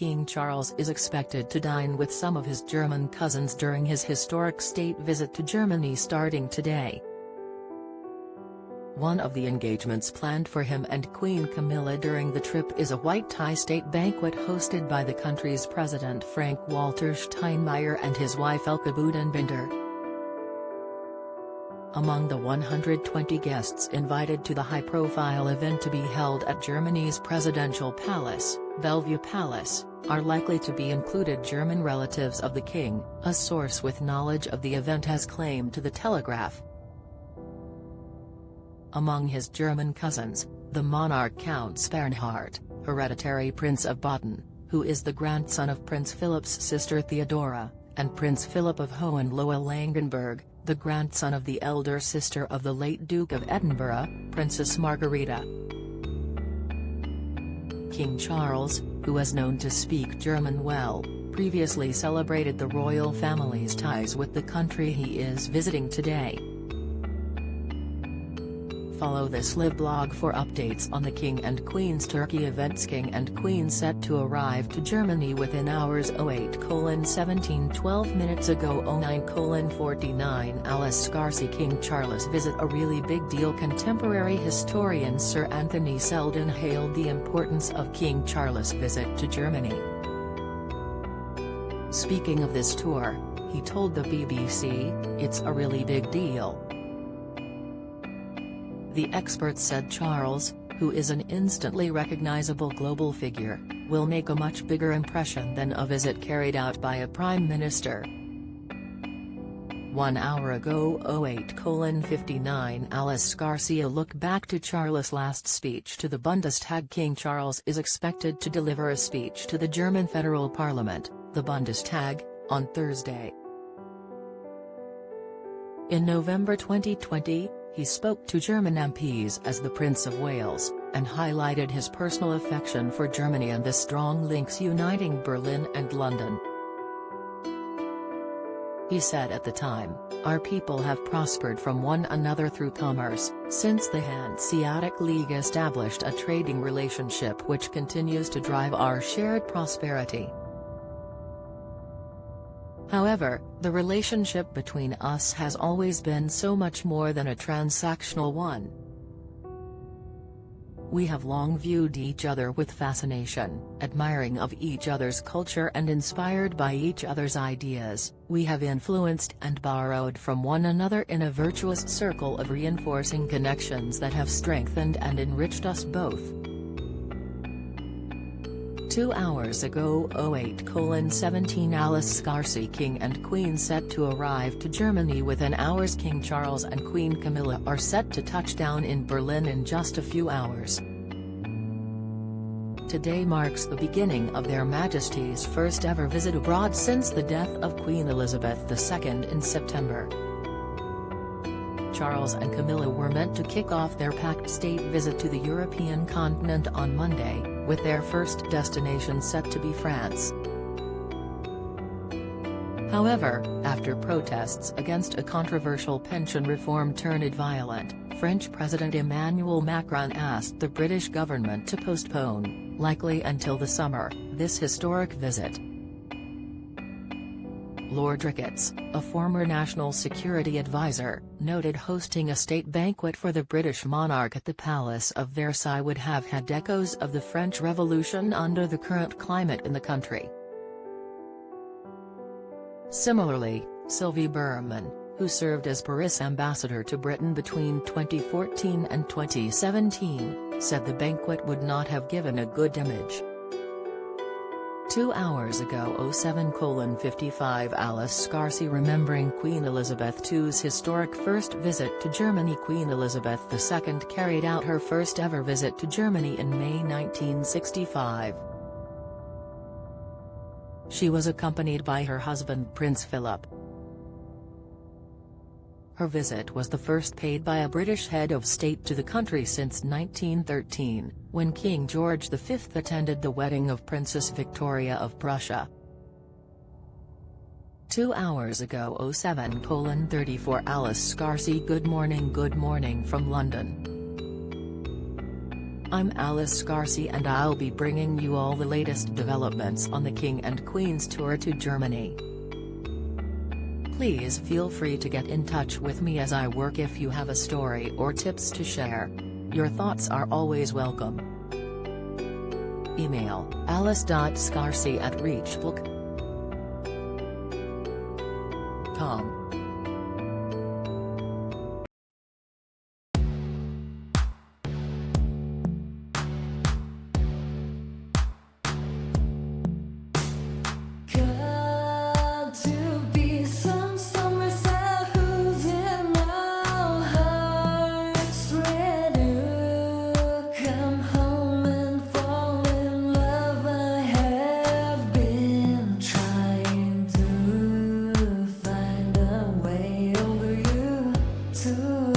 King Charles is expected to dine with some of his German cousins during his historic state visit to Germany starting today. One of the engagements planned for him and Queen Camilla during the trip is a white tie state banquet hosted by the country's president Frank-Walter Steinmeier and his wife Elke Budenbinder. Among the 120 guests invited to the high-profile event to be held at Germany's presidential palace, Bellevue Palace, are likely to be included German relatives of the king, a source with knowledge of the event has claimed to The Telegraph. Among his German cousins, the monarch counts Bernhard, hereditary Prince of Baden, who is the grandson of Prince Philip's sister Theodora, and Prince Philip of Hohenlohe-Langenburg, the grandson of the elder sister of the late Duke of Edinburgh, Princess Margarita. King Charles, who is known to speak German well, previously celebrated the royal family's ties with the country he is visiting today. Follow this live blog for updates on the King and Queen's Turkey events. King and Queen set to arrive to Germany within hours. 08:17 12 minutes ago. 09:49 Alice Scarcy. King Charles visit a really big deal. Contemporary historian Sir Anthony Selden hailed the importance of King Charles' visit to Germany. Speaking of this tour, he told the BBC, "It's a really big deal." The expert said Charles, who is an instantly recognizable global figure, will make a much bigger impression than a visit carried out by a prime minister. 1 hour ago. 08:59 Alice Scarcy. A look back to Charles' last speech to the Bundestag. King Charles is expected to deliver a speech to the German federal parliament, the Bundestag, on Thursday. In November 2020, he spoke to German MPs as the Prince of Wales, and highlighted his personal affection for Germany and the strong links uniting Berlin and London. He said at the time, "Our people have prospered from one another through commerce, since the Hanseatic League established a trading relationship which continues to drive our shared prosperity. However, the relationship between us has always been so much more than a transactional one. We have long viewed each other with fascination, admiring of each other's culture and inspired by each other's ideas. We have influenced and borrowed from one another in a virtuous circle of reinforcing connections that have strengthened and enriched us both." 2 hours ago. 08:17 Alice Scarcy. King and Queen set to arrive to Germany within hours. King Charles and Queen Camilla are set to touch down in Berlin in just a few hours. Today marks the beginning of their Majesty's first ever visit abroad since the death of Queen Elizabeth II in September. Charles and Camilla were meant to kick off their packed state visit to the European continent on Monday, with their first destination set to be France. However, after protests against a controversial pension reform turned violent, French President Emmanuel Macron asked the British government to postpone, likely until the summer, this historic visit. Lord Ricketts, a former national security advisor, noted hosting a state banquet for the British monarch at the Palace of Versailles would have had echoes of the French Revolution under the current climate in the country. Similarly, Sylvie Berman, who served as Paris ambassador to Britain between 2014 and 2017, said the banquet would not have given a good image. 2 hours ago. 07:55 Alice Scarcy. Remembering Queen Elizabeth II's historic first visit to Germany. Queen Elizabeth II carried out her first ever visit to Germany in May 1965. She was accompanied by her husband Prince Philip. Her visit was the first paid by a British head of state to the country since 1913, when King George V attended the wedding of Princess Victoria of Prussia. 2 hours ago. 07:34 Alice Scarcy. Good morning from London. I'm Alice Garcia and I'll be bringing you all the latest developments on the King and Queen's tour to Germany. Please feel free to get in touch with me as I work if you have a story or tips to share. Your thoughts are always welcome. Email alice.scarcy@reachbook.com. To